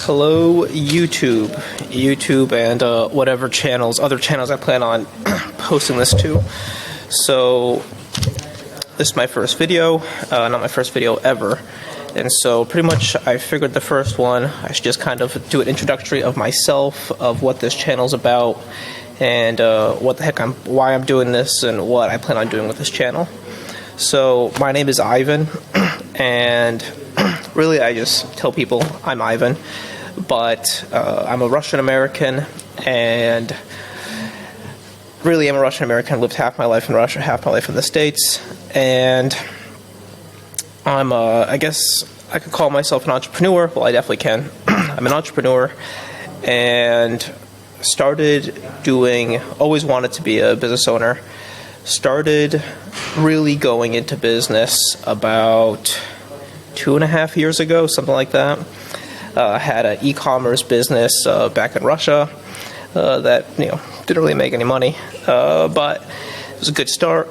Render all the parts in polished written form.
Hello, YouTube, and whatever other channels I plan on posting this to. So, this is my first video, not my first video ever. And so, pretty much, I figured the first one, I should just kind of do an introductory of myself, of what this channel's about, and why I'm doing this, and what I plan on doing with this channel. So, my name is Ivan, and really, I just tell people I'm Ivan, but I'm a Russian American, and really, I'm a Russian American. I lived half my life in Russia, half my life in the States, and I guess I could call myself an entrepreneur. Well, I definitely can. I'm an entrepreneur, and always wanted to be a business owner. Started really going into business about 2.5 years ago, something like that. Had an e-commerce business back in Russia that didn't really make any money, but it was a good start.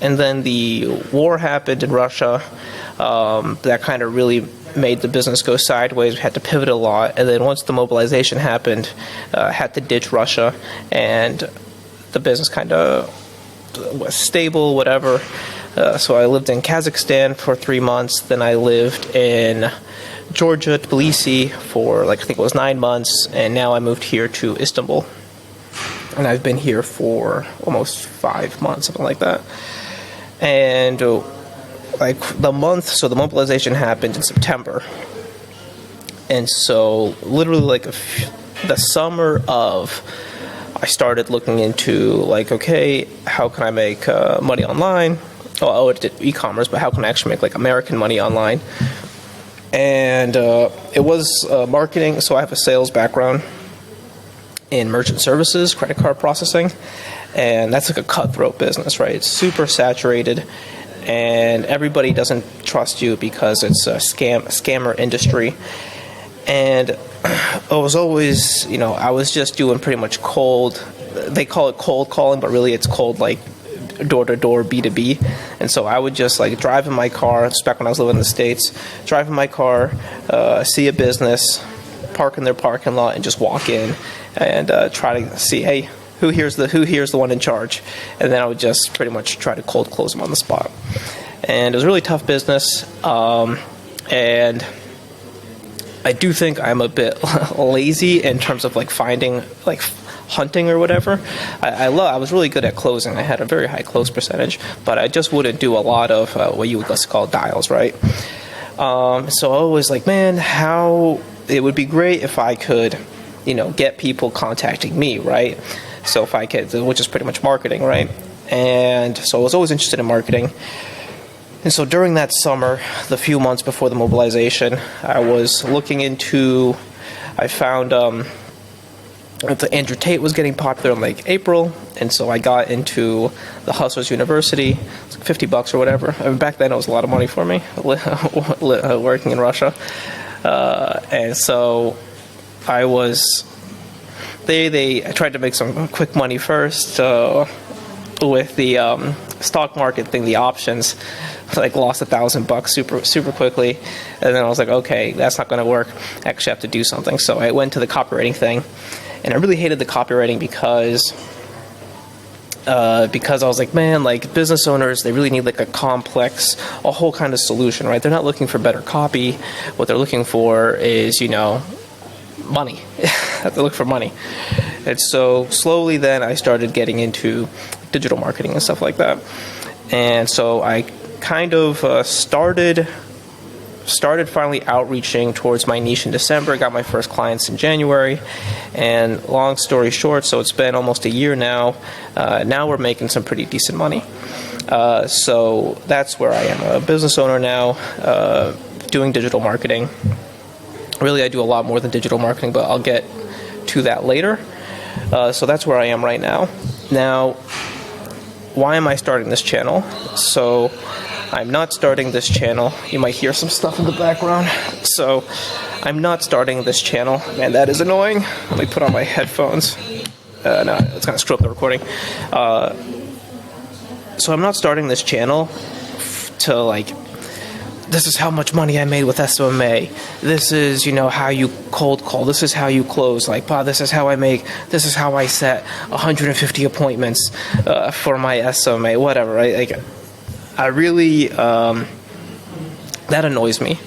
And then the war happened in Russia. That kind of really made the business go sideways. We had to pivot a lot. And then once the mobilization happened, had to ditch Russia, and the business kind of was stable, whatever. So I lived in Kazakhstan for 3 months. Then I lived in Georgia, Tbilisi for I think it was 9 months. And now I moved here to Istanbul. And I've been here for almost 5 months, something like that. And so the mobilization happened in September. And so literally the summer of, I started looking into okay, how can I make money online? Oh, I did e-commerce, but how can I actually make American money online? And it was marketing. So I have a sales background in merchant services, credit card processing, and that's a cutthroat business, right? It's super saturated, and everybody doesn't trust you because it's a scammer industry. And I was always, I was just doing pretty much cold. They call it cold calling, but really it's cold door-to-door B2B. And so I would just drive in my car, it's back when I was living in the States, drive in my car, see a business, park in their parking lot, and just walk in and try to see, hey, who here's the one in charge? And then I would just pretty much try to cold close them on the spot. And it was a really tough business, and I do think I'm a bit lazy in terms of finding hunting or whatever. I was really good at closing. I had a very high close percentage, but I just wouldn't do a lot of what you would call dials, right? So I was man, how it would be great if I could, get people contacting me, right? So if I could, which is pretty much marketing, right? And so I was always interested in marketing. And so during that summer, the few months before the mobilization, I was looking into, I found Andrew Tate was getting popular in April, and so I got into the Hustlers University. It's $50 or whatever. I mean, back then it was a lot of money for me, working in Russia. And so I was, I tried to make some quick money first with the stock market thing, the options. Lost $1,000 super quickly, and then I was okay, that's not going to work. I actually have to do something. So I went to the copywriting thing, and I really hated the copywriting because I was man, business owners, they really need a whole kind of solution, right? They're not looking for better copy. What they're looking for is money. They look for money. And so slowly then I started getting into digital marketing and stuff like that. And so I kind of started finally outreaching towards my niche in December. Got my first clients in January, and long story short, so it's been almost a year now. Now we're making some pretty decent money. So that's where I am, a business owner now, doing digital marketing. Really, I do a lot more than digital marketing, but I'll get to that later. So that's where I am right now. Now, why am I starting this channel? So I'm not starting this channel. You might hear some stuff in the background. So I'm not starting this channel. Man, that is annoying. Let me put on my headphones. No, it's going to screw up the recording. So I'm not starting this channel to this is how much money I made with SMA. This is, how you cold call. This is how you close. Like, wow, this is how I set 150 appointments for my SMA, whatever, right? Like, I really, that annoys me.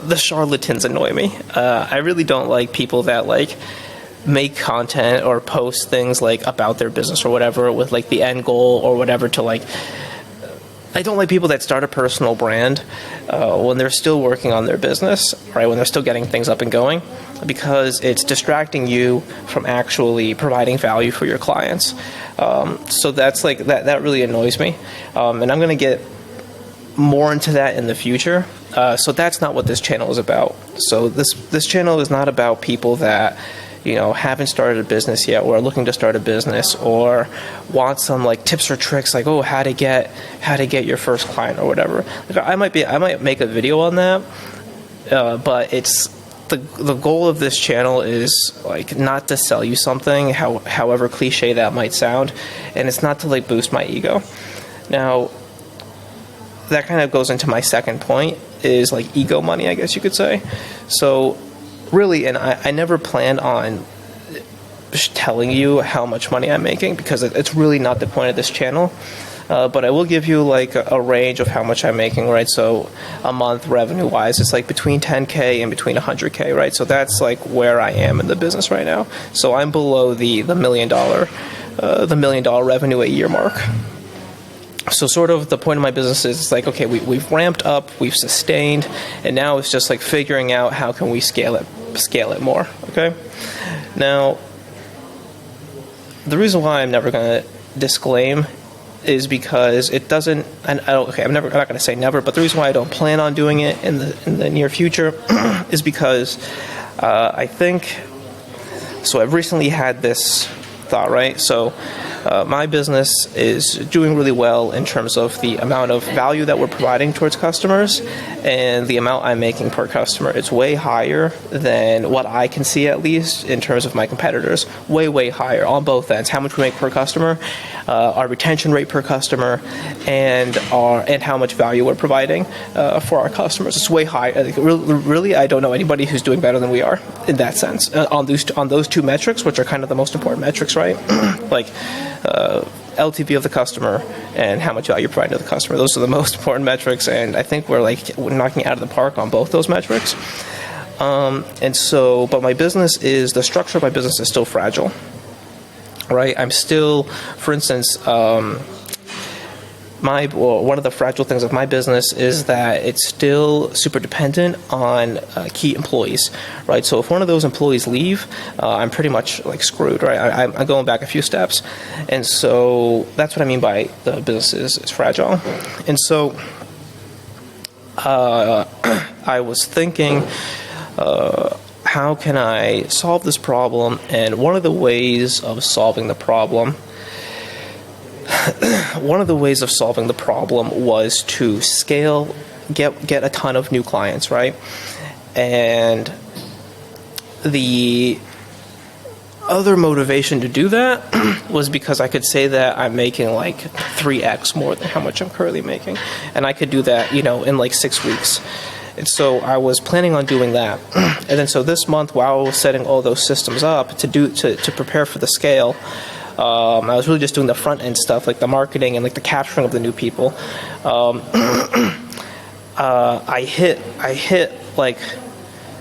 The charlatans annoy me. I really don't like people that, like, make content or post things like about their business or whatever with like the end goal or whatever to like. I don't like people that start a personal brand when they're still working on their business, right? When they're still getting things up and going, because it's distracting you from actually providing value for your clients. So that's like that really annoys me, and I'm going to get more into that in the future. So that's not what this channel is about. So this channel is not about people that haven't started a business yet, or are looking to start a business, or want some like tips or tricks, like how to get your first client or whatever. Like, I might make a video on that, but it's the goal of this channel is like not to sell you something, however cliche that might sound, and it's not to like boost my ego. Now, that kind of goes into my second point, is like ego money, I guess you could say. So really, and I never planned on telling you how much money I'm making, because it's really not the point of this channel. But I will give you like a range of how much I'm making, right? So a month revenue wise, it's like between 10K and between 100K, right? So that's like where I am in the business right now. So I'm below the $1 million revenue a year mark. So sort of the point of my business is it's like, okay, we've ramped up, we've sustained, and now it's just like figuring out how can we scale it more, okay? Now, the reason why I'm never going to disclaim is because it doesn't, I'm not going to say never, but the reason why I don't plan on doing it in the near future is because I think, so I've recently had this thought, right? So my business is doing really well in terms of the amount of value that we're providing towards customers and the amount I'm making per customer. It's way higher than what I can see, at least in terms of my competitors. Way higher on both ends. How much we make per customer, our retention rate per customer, and how much value we're providing for our customers. It's way higher. Really, I don't know anybody who's doing better than we are in that sense on those two metrics, which are kind of the most important metrics, right? Like LTV of the customer and how much value you're providing to the customer. Those are the most important metrics, and I think we're knocking it out of the park on both those metrics. But my business the structure of my business is still fragile, right? I'm still, for instance, one of the fragile things of my business is that it's still super dependent on key employees, right? So if one of those employees leave, I'm pretty much like screwed, right? I'm going back a few steps. And so that's what I mean by the business is fragile. And so I was thinking, how can I solve this problem? And one of the ways of solving the problem was to scale, get a ton of new clients, right? And the other motivation to do that was because I could say that I'm making like 3x more than how much I'm currently making. And I could do that, in like 6 weeks. And so I was planning on doing that. And then so this month, while I was setting all those systems up to prepare for the scale, I was really just doing the front end stuff, like the marketing and like the capturing of the new people.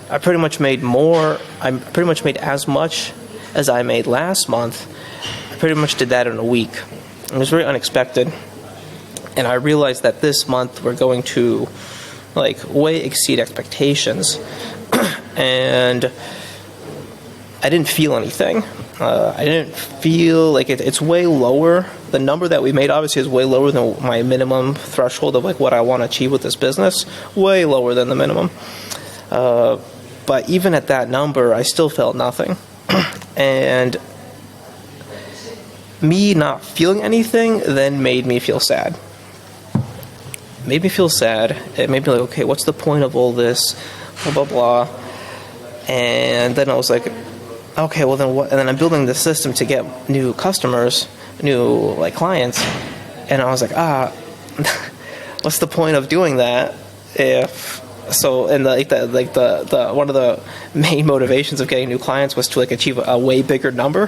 I pretty much made more. I pretty much made as much as I made last month. I pretty much did that in a week. It was very unexpected, and I realized that this month we're going to way exceed expectations, and I didn't feel anything. I didn't feel like it's way lower. The number that we made obviously is way lower than my minimum threshold of what I want to achieve with this business. Way lower than the minimum. But even at that number, I still felt nothing. And me not feeling anything then made me feel sad. It made me like, okay, what's the point of all this? Blah, blah, blah. And then I was like, okay, well then what? And then I'm building the system to get new customers, new clients. And I was like, what's the point of doing that if so? And the one of the main motivations of getting new clients was to like achieve a way bigger number,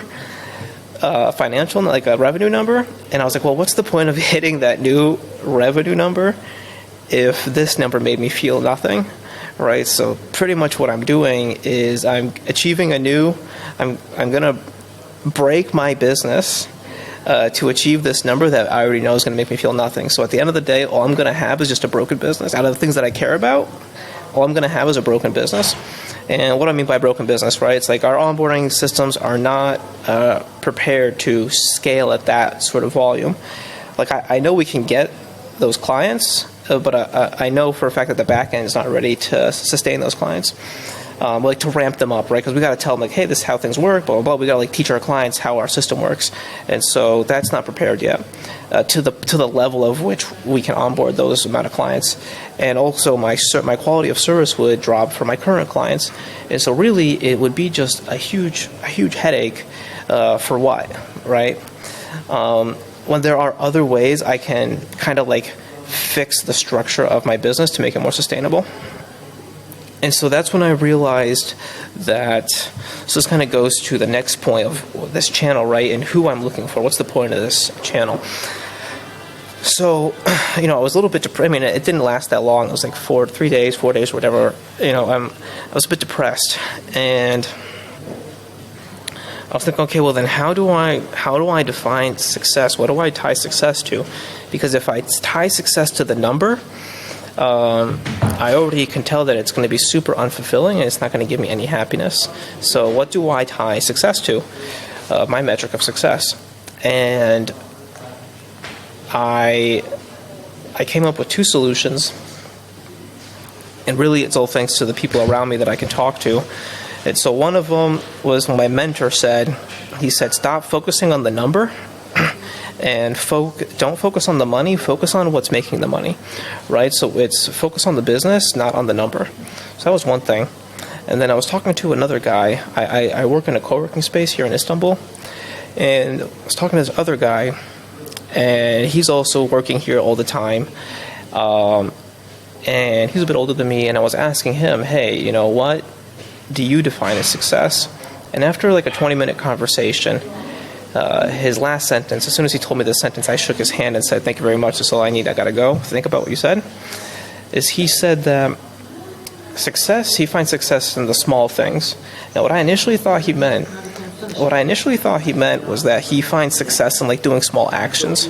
financial, like a revenue number. And I was like, well, what's the point of hitting that new revenue number if this number made me feel nothing, right? So pretty much what I'm doing is I'm achieving I'm gonna break my business to achieve this number that I already know is going to make me feel nothing. So at the end of the day, all I'm going to have is just a broken business. Out of the things that I care about, all I'm going to have is a broken business. And what I mean by broken business, right? It's like our onboarding systems are not prepared to scale at that sort of volume. Like I know we can get those clients, but I know for a fact that the back end is not ready to sustain those clients. Like to ramp them up, right? Because we got to tell them like, hey, this is how things work, blah, blah, blah. We got to like teach our clients how our system works. And so that's not prepared yet to the level of which we can onboard those amount of clients. And also my quality of service would drop for my current clients. And so really it would be just a huge headache for what, right? When there are other ways I can kind of like fix the structure of my business to make it more sustainable. And so that's when I realized that, so this kind of goes to the next point of this channel, right, and who I'm looking for. What's the point of this channel? So, I was a little bit depressed. I mean, it didn't last that long. It was like 4 days, whatever. I was a bit depressed. And I was thinking, okay, well then how do I define success? What do I tie success to? Because if I tie success to the number, I already can tell that it's going to be super unfulfilling and it's not going to give me any happiness. So what do I tie success to? My metric of success. And I came up with 2 solutions. And really it's all thanks to the people around me that I can talk to. And so one of them was when my mentor said, stop focusing on the number. And don't focus on the money, focus on what's making the money, right? So it's focus on the business, not on the number. So that was one thing. And then I was talking to another guy. I work in a co-working space here in Istanbul. And I was talking to this other guy, and he's also working here all the time. And he's a bit older than me, and I was asking him, hey, what do you define as success? And after like a 20-minute conversation, his last sentence, as soon as he told me this sentence, I shook his hand and said, thank you very much, that's all I need, I gotta go. Think about what you said. He said that he finds success in the small things. Now what I initially thought he meant was that he finds success in like doing small actions.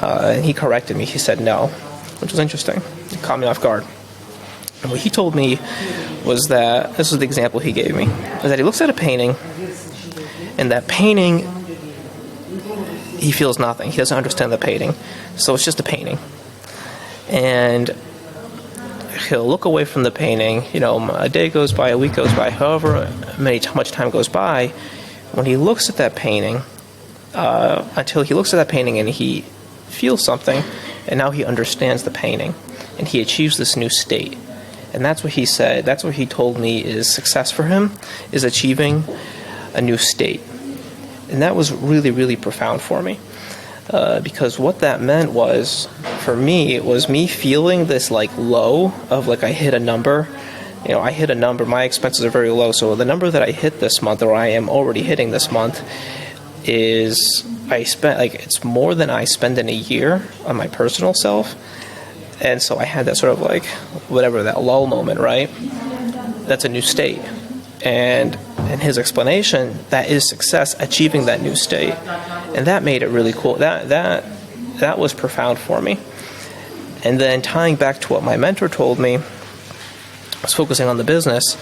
And he corrected me, he said no, which was interesting. It caught me off guard. And what he told me was that, this was the example he gave me, was that he looks at a painting, and that painting, he feels nothing. He doesn't understand the painting. So it's just a painting. And he'll look away from the painting. A day goes by, a week goes by, however much time goes by. When he looks at that painting, until he looks at that painting and he feels something, and now he understands the painting. And he achieves this new state. And that's what he said. That's what he told me is success for him, is achieving a new state. And that was really, really profound for me. Because what that meant was, for me, it was me feeling this like low of like I hit a number. I hit a number. My expenses are very low. So the number that I hit this month, or I am already hitting this month, is it's more than I spend in a year on my personal self. And so I had that sort of like, that lull moment, right? That's a new state. And in his explanation, that is success, achieving that new state. And that made it really cool. That was profound for me. And then tying back to what my mentor told me, I was focusing on the business.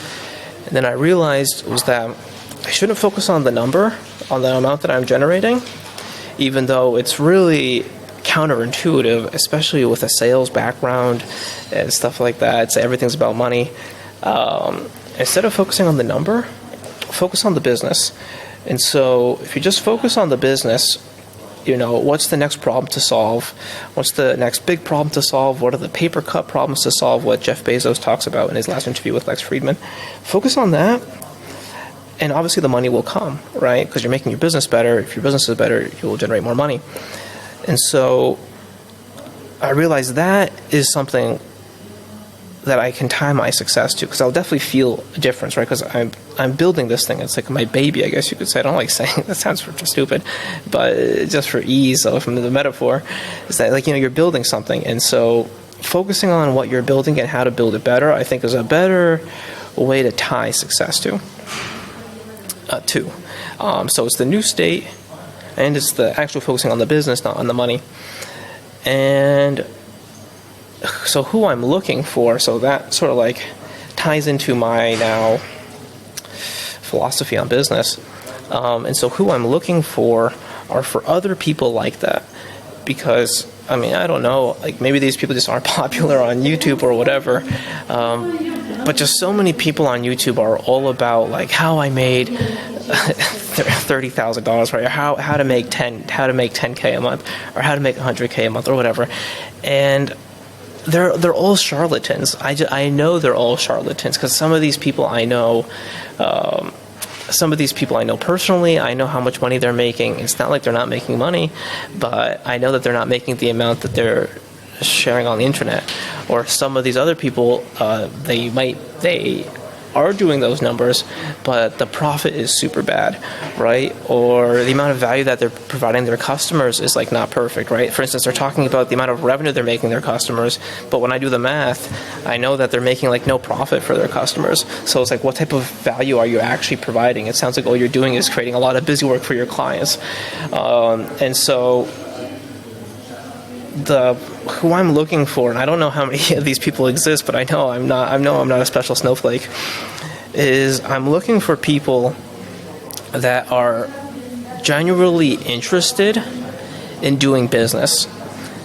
And then I realized was that I shouldn't focus on the number, on the amount that I'm generating, even though it's really counterintuitive, especially with a sales background and stuff like that. Everything's about money. Instead of focusing on the number, focus on the business. And so if you just focus on the business, what's the next problem to solve? What's the next big problem to solve? What are the paper cut problems to solve? What Jeff Bezos talks about in his last interview with Lex Friedman. Focus on that. And obviously the money will come, right? Because you're making your business better. If your business is better, you will generate more money. And so I realized that is something that I can tie my success to, because I'll definitely feel a difference, right? Because I'm building this thing. It's like my baby, I guess you could say. I don't like saying that, sounds stupid, but just for ease from the metaphor, is that, like, you're building something, and so focusing on what you're building and how to build it better, I think, is a better way to tie success to. So it's the new state, and it's the actual focusing on the business, not on the money. And so who I'm looking for, so that sort of like ties into my now philosophy on business. And so who I'm looking for are for other people like that. Because, I mean, I don't know, like maybe these people just aren't popular on YouTube or whatever. But just so many people on YouTube are all about like how I made $30,000, right? Or how to make 10K a month, or how to make 100K a month, or whatever. And they're all charlatans. I know they're all charlatans, because some of these people I know personally. I know how much money they're making. It's not like they're not making money, but I know that they're not making the amount that they're sharing on the internet. Or some of these other people, they are doing those numbers, but the profit is super bad, right? Or the amount of value that they're providing their customers is like not perfect, right? For instance, they're talking about the amount of revenue they're making their customers, but when I do the math, I know that they're making like no profit for their customers. So it's like, what type of value are you actually providing? It sounds like all you're doing is creating a lot of busy work for your clients. And so who I'm looking for, and I don't know how many of these people exist, but I know I'm not a special snowflake, is I'm looking for people that are genuinely interested in doing business.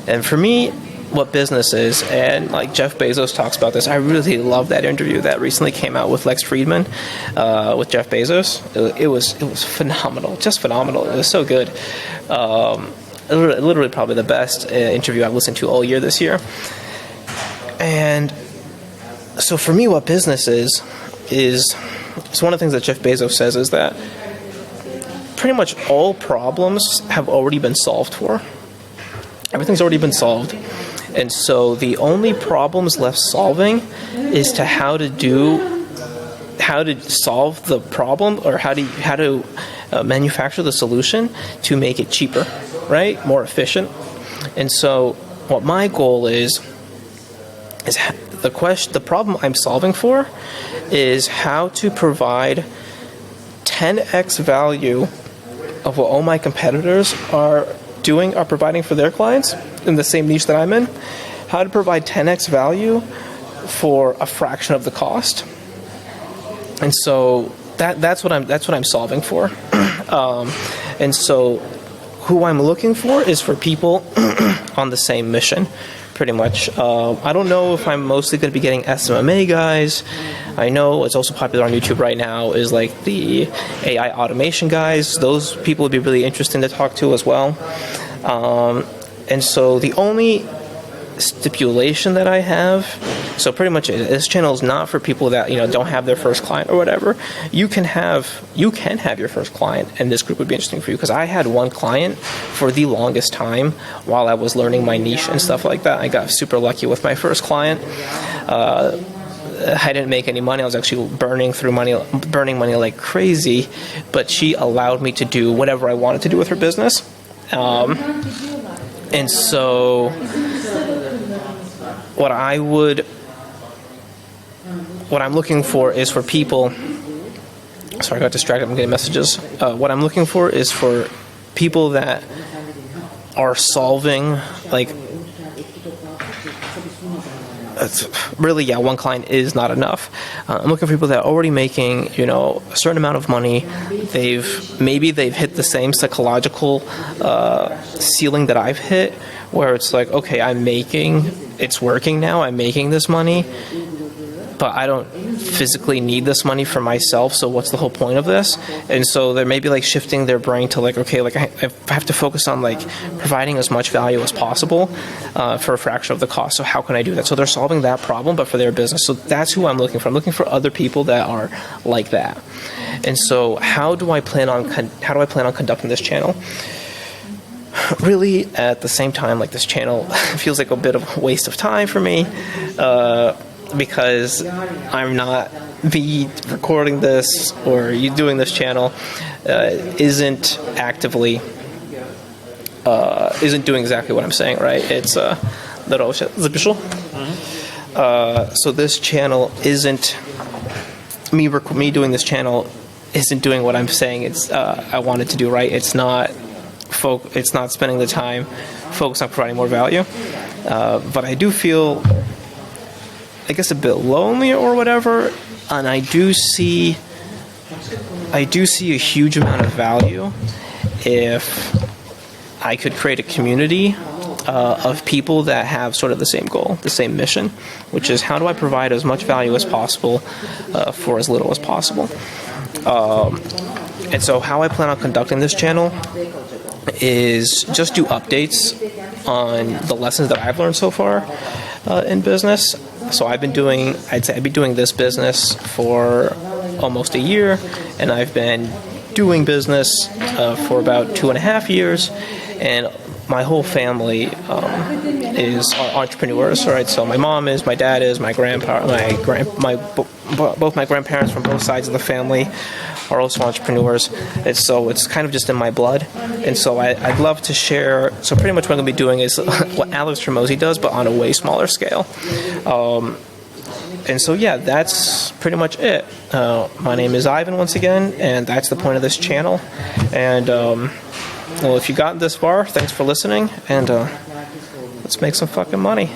And for me, what business is, and like Jeff Bezos talks about this, I really love that interview that recently came out with Lex Friedman, with Jeff Bezos. It was phenomenal, just phenomenal. It was so good. Literally probably the best interview I've listened to all year this year. And so for me, what business is one of the things that Jeff Bezos says is that pretty much all problems have already been solved for. Everything's already been solved. And so the only problems left solving is to how to solve the problem, or how to manufacture the solution to make it cheaper, right? More efficient. And so what my goal is the problem I'm solving for is how to provide 10x value of what all my competitors are providing for their clients in the same niche that I'm in. How to provide 10x value for a fraction of the cost. And so that's what I'm solving for. And so who I'm looking for is for people on the same mission, pretty much. I don't know if I'm mostly going to be getting SMMA guys. I know it's also popular on YouTube right now is like the AI automation guys. Those people would be really interesting to talk to as well. And so the only stipulation that I have, so pretty much this channel is not for people that don't have their first client or whatever. You can have your first client, and this group would be interesting for you, because I had one client for the longest time while I was learning my niche and stuff like that. I got super lucky with my first client. I didn't make any money. I was actually burning money like crazy, but she allowed me to do whatever I wanted to do with her business. And so what I'm looking for is for people. Sorry, I got distracted. I'm getting messages. What I'm looking for is for people that are solving, like, one client is not enough. I'm looking for people that are already making, a certain amount of money. They've hit the same psychological ceiling that I've hit, where it's like, okay, it's working now. I'm making this money, but I don't physically need this money for myself. So what's the whole point of this? And so they're maybe like shifting their brain to like, okay, like I have to focus on like providing as much value as possible for a fraction of the cost. So how can I do that? So they're solving that problem, but for their business. So that's who I'm looking for. I'm looking for other people that are like that. And so how do I plan on conducting this channel? really, at the same time, like, this channel feels like a bit of a waste of time for me, because I'm not recording this or you doing this channel isn't actively isn't doing exactly what I'm saying, right? It's so this channel isn't me doing this channel isn't doing what I'm saying I wanted to do, right? It's not spending the time focused on providing more value, but I do feel, I guess, a bit lonely or whatever, and I do see a huge amount of value if I could create a community of people that have sort of the same goal, the same mission, which is, how do I provide as much value as possible for as little as possible. And so how I plan on conducting this channel is just do updates on the lessons that I've learned so far in business. So I've been doing this business for almost a year, and I've been doing business for about 2.5 years, and my whole family is entrepreneurs, right? So my mom is, my dad is, both my grandparents from both sides of the family are also entrepreneurs, and so it's kind of just in my blood. And so I'd love to share. So pretty much what I'm going to be doing is what Alex Hormozi does, but on a way smaller scale. And so, yeah, that's pretty much it. My name is Ivan once again, and that's the point of this channel. And, well, if you got this far, thanks for listening, and let's make some fucking money.